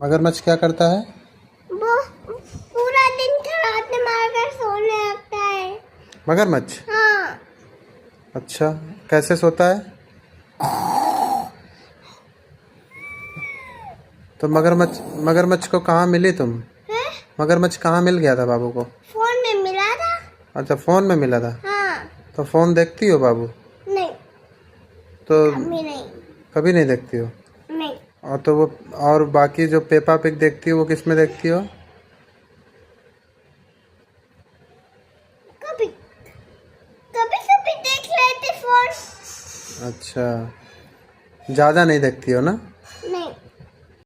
मगरमच्छ क्या करता है? वो पूरा दिन खराटे मारकर सोने लगता है। मगरमच्छ? हाँ। अच्छा, कैसे सोता है? तो मगरमच्छ को कहाँ मिली तुम? है? मगरमच्छ कहाँ मिल गया था बाबू को? फोन में मिला था। अच्छा, फोन में मिला था। हाँ। तो फोन देखती हो बाबू? नहीं, तो कभी नहीं। कभी नहीं देखती हो? नहीं, और तो वो, और बाकी जो पेपा पिग देखती हो वो किस में देखती हो? कभी कभी कभी देख लेते फोन। अच्छा, ज़्यादा नहीं देखती हो ना?